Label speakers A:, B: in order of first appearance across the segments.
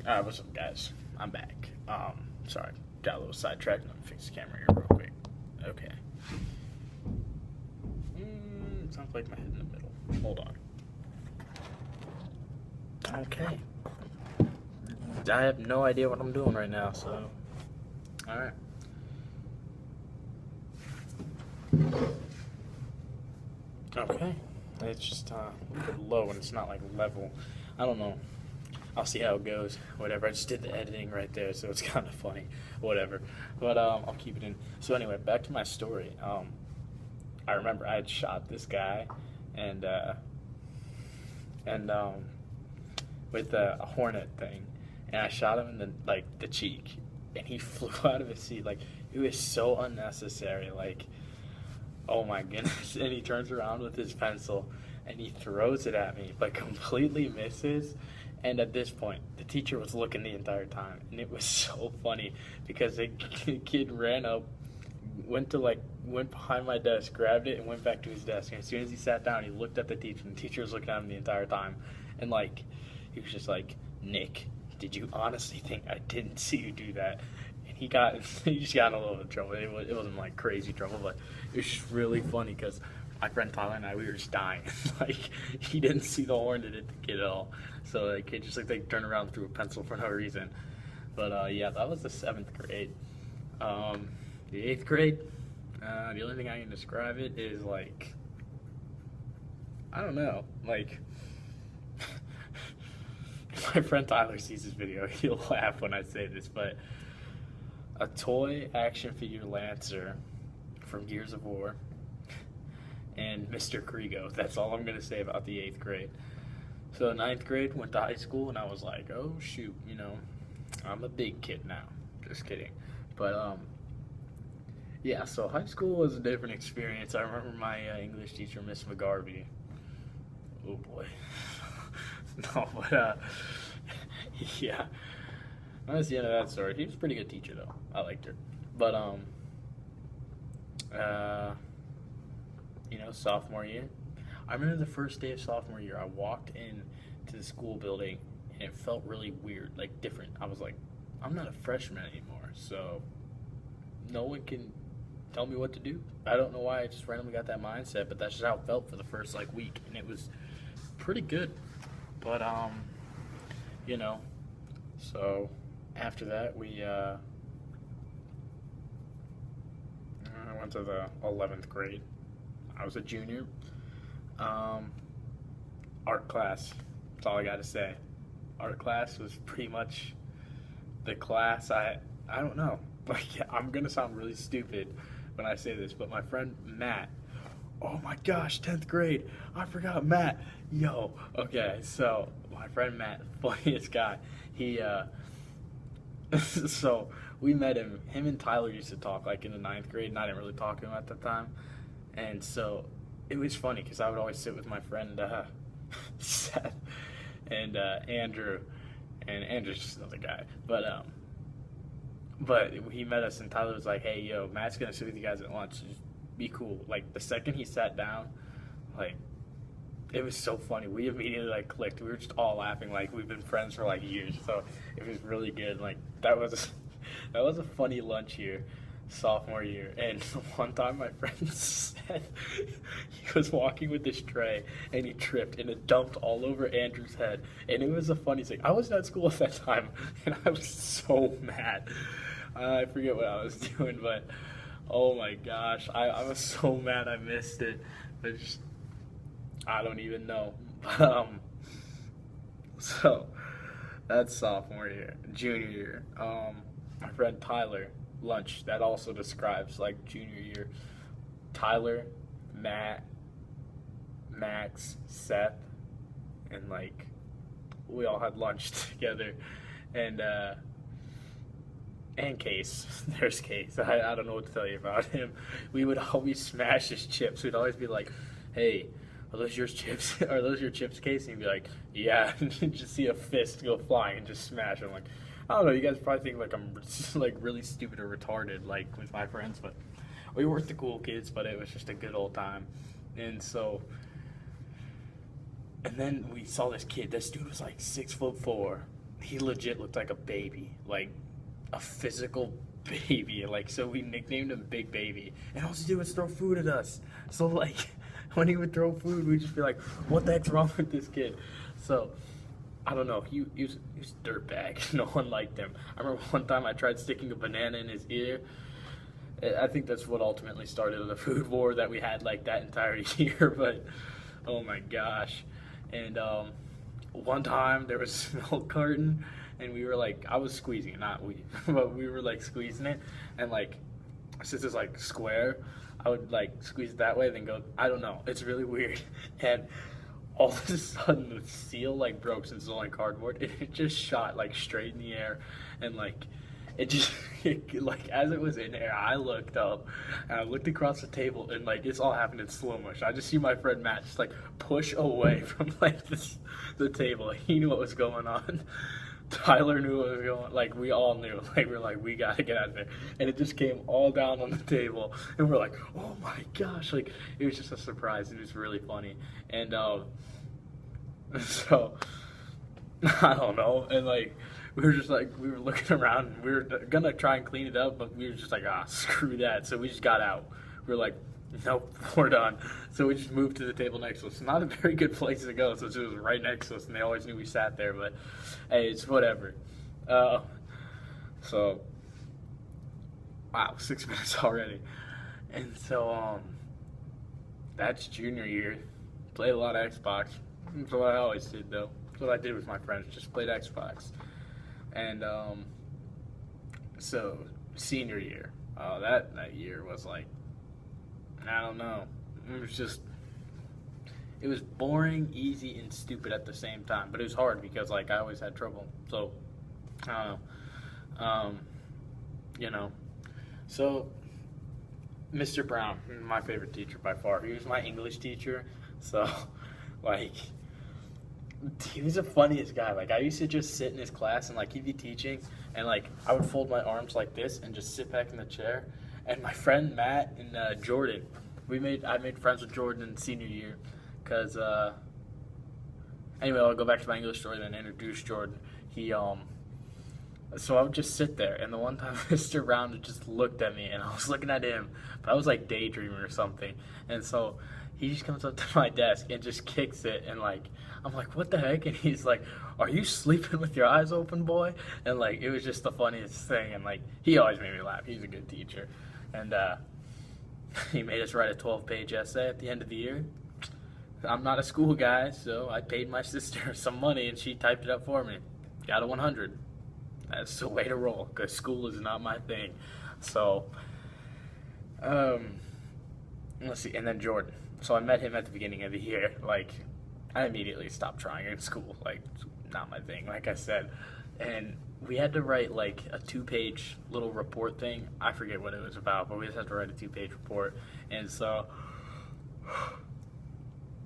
A: What's up, guys? I'm back. Sorry, got a little sidetracked. Let me fix the camera here real quick. Okay. Sounds like my head in the middle. Hold on. Okay. I have no idea what I'm doing right now, so. Alright. Okay. It's just a little bit low and it's not like level. I don't know. I'll see how it goes. Whatever. I just did the editing right there, so it's kind of funny. Whatever. But I'll keep it in. So anyway, back to my story. I remember I had shot this guy, and with a Hornet thing, and I shot him in the cheek, and he flew out of his seat. Like, it was so unnecessary. Like, oh my goodness! And he turns around with his pencil, and he throws it at me, but completely misses. And at this point, the teacher was looking the entire time, and it was so funny because the kid ran up, went behind my desk, grabbed it, and went back to his desk. And as soon as he sat down, he looked at the teacher, and the teacher was looking at him the entire time. And he was just like, "Nick, did you honestly think I didn't see you do that?" And he just got in a little bit of trouble. It wasn't like crazy trouble, but it was just really funny because my friend Tyler and I, we were just dying. He didn't see the horn, didn't the kid at all. So the kid just turned around and threw a pencil for no reason. But yeah, that was the 7th grade. The 8th grade, the only thing I can describe it is I don't know, if my friend Tyler sees this video, he'll laugh when I say this, but a toy action figure Lancer from Gears of War and Mr. Kriego. That's all I'm going to say about the 8th grade. So 9th grade, went to high school, and I was like, oh shoot, I'm a big kid now. Just kidding. But yeah, so high school was a different experience. I remember my English teacher, Miss McGarvey. Oh boy. No, but yeah. That's the end of that story. He was a pretty good teacher though. I liked her. But sophomore year. I remember the first day of sophomore year, I walked in to the school building and it felt really weird, like different. I was like, I'm not a freshman anymore, so no one can tell me what to do. I don't know why I just randomly got that mindset, but that's just how it felt for the first week, and it was pretty good. But so after that I went to the 11th grade. I was a junior. Art class. That's all I got to say. Art class was pretty much the class I don't know. I'm gonna sound really stupid when I say this, but my friend Matt. Oh my gosh, 10th grade. I forgot Matt. Yo. Okay, so my friend Matt, funniest guy. He so we met him. Him and Tyler used to talk in the 9th grade, and I didn't really talk to him at the time. And so it was funny because I would always sit with my friend Seth and Andrew, and Andrew's just another guy. But he met us, and Tyler was like, "Hey, yo, Matt's gonna sit with you guys at lunch. Just be cool." The second he sat down, it was so funny. We immediately clicked. We were just all laughing we've been friends for years. So it was really good. That was that was a funny lunch here, sophomore year. And one time my friend said he was walking with this tray and he tripped and it dumped all over Andrew's head. And it was a funny thing. I wasn't at school at that time and I was so mad. I forget what I was doing, but oh my gosh, I was so mad I missed it. But just, I don't even know. So that's sophomore year. Junior year, my friend Tyler, lunch, that also describes junior year. Tyler, Matt, Max, Seth, and we all had lunch together. And Case. There's Case. I don't know what to tell you about him. We would always smash his chips. We'd always be like, "Hey, are those your chips? Are those your chips, Case?" And he'd be like, "Yeah." And you'd just see a fist go flying and just smash him. I don't know. You guys probably think I'm really stupid or retarded with my friends, but we weren't the cool kids. But it was just a good old time. And then we saw this kid. This dude was 6'4", he legit looked like a baby, like a physical baby. Like, so we nicknamed him Big Baby, and all he did was throw food at us. So like, when he would throw food, we'd just be like, "What the heck's wrong with this kid?" So I don't know. He was a dirtbag. No one liked him. I remember one time I tried sticking a banana in his ear. I think that's what ultimately started the food war that we had like that entire year. But oh my gosh! And one time there was a milk carton, and we were like, I was squeezing it, not we, but we were like squeezing it, and like since it's like square, I would like squeeze it that way, then go. I don't know. It's really weird, and all of a sudden the seal like broke since it's only cardboard, and it just shot like straight in the air, and like it just like as it was in air, I looked up and I looked across the table, and like it's all happened in slow motion. I just see my friend Matt just like push away from like the table. He knew what was going on. Tyler knew what was going on. Like we all knew. Like we're like, we gotta get out of there. And it just came all down on the table, and we're like, oh my gosh! Like it was just a surprise. It was really funny, and so I don't know, and like we were just like, we were looking around, and we were gonna try and clean it up, but we were just like, screw that. So we just got out. We were like, nope, we're done. So we just moved to the table next to us. Not a very good place to go, since it was right next to us, and they always knew we sat there. But hey, it's whatever. So wow, 6 minutes already, and so that's junior year. Played a lot of Xbox. That's what I always did, though. That's what I did with my friends, just played Xbox. And so senior year, that year was like, I don't know. It was boring, easy, and stupid at the same time. But it was hard because like I always had trouble. So I don't know. You know. So Mr. Brown, my favorite teacher by far. He was my English teacher. So like, he was the funniest guy. Like I used to just sit in his class, and like he'd be teaching, and like I would fold my arms like this and just sit back in the chair. And my friend Matt and Jordan, I made friends with Jordan in senior year, cause anyway, I'll go back to my English story then introduce Jordan. So I would just sit there, and the one time Mr. Brown just looked at me, and I was looking at him, but I was like daydreaming or something, and so he just comes up to my desk and just kicks it, and like I'm like, what the heck? And he's like, are you sleeping with your eyes open, boy? And like it was just the funniest thing, and like he always made me laugh. He's a good teacher, and he made us write a 12-page essay at the end of the year. I'm not a school guy, so I paid my sister some money, and she typed it up for me. Got a 100. That's the way to roll, because school is not my thing. So, let's see, and then Jordan. So I met him at the beginning of the year. Like, I immediately stopped trying in school. Like, not my thing, like I said. And we had to write, like, a 2-page little report thing. I forget what it was about, but we just had to write a 2-page report. And so,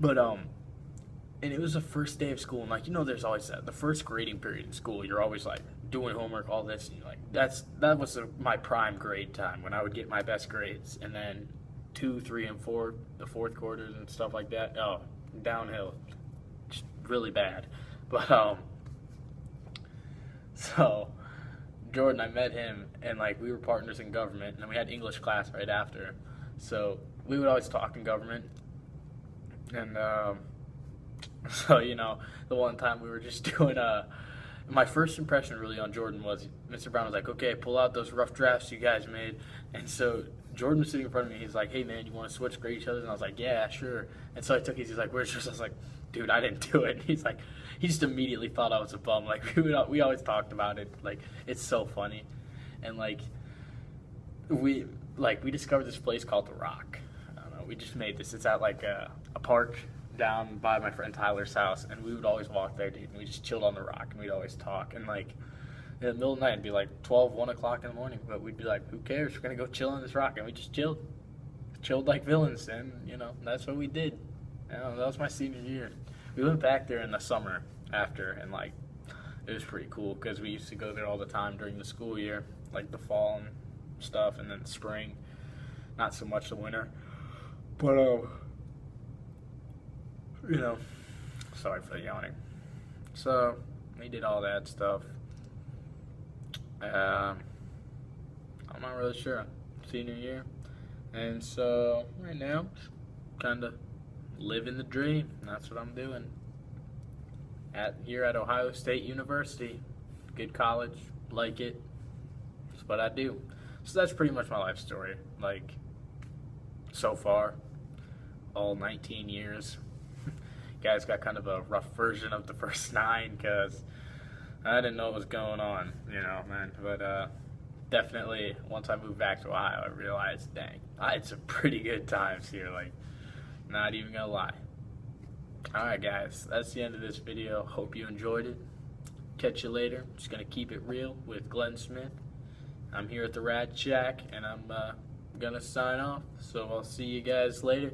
A: but, and it was the first day of school, and, like, you know, there's always that, the first grading period in school, you're always, like, doing homework, all this, and, like, that was my prime grade time, when I would get my best grades, and then 2, 3, and 4, the fourth quarters and stuff like that, downhill, just really bad, but, so, Jordan, I met him, and, like, we were partners in government, and then we had English class right after, so we would always talk in government, and, so, you know, the one time we were just doing my first impression really on Jordan was Mr. Brown was like, okay, pull out those rough drafts you guys made. And so Jordan was sitting in front of me. He's like, hey, man, you want to switch grade each other? And I was like, yeah, sure. And so I took his. He's like, where's yours? I was like, dude, I didn't do it. And he's like, he just immediately thought I was a bum. Like, we always talked about it. Like, it's so funny. And, like, we discovered this place called The Rock. I don't know. We just made this. It's at, like, a park down by my friend Tyler's house, and we would always walk there, dude, and we just chilled on the rock, and we'd always talk, and like in the middle of the night it'd be like 12, 1 o'clock in the morning, but we'd be like, who cares, we're gonna go chill on this rock, and we just chilled like villains, and you know, that's what we did. You know, that was my senior year. We went back there in the summer after, and like it was pretty cool because we used to go there all the time during the school year, like the fall and stuff, and then spring, not so much the winter, but you know, sorry for the yawning. So, We did all that stuff. I'm not really sure. Senior year. And so, right now, kind of living the dream. That's what I'm doing. Here at Ohio State University. Good college. Like it. It's what I do. So that's pretty much my life story. Like, so far, all 19 years. Guys got kind of a rough version of the first 9 because I didn't know what was going on, man. But definitely, once I moved back to Ohio, I realized, dang, I had some pretty good times here. Like, not even gonna lie. Alright, guys, that's the end of this video. Hope you enjoyed it. Catch you later. Just gonna keep it real with Glenn Smith. I'm here at the Rad Shack, and I'm gonna sign off. So I'll see you guys later.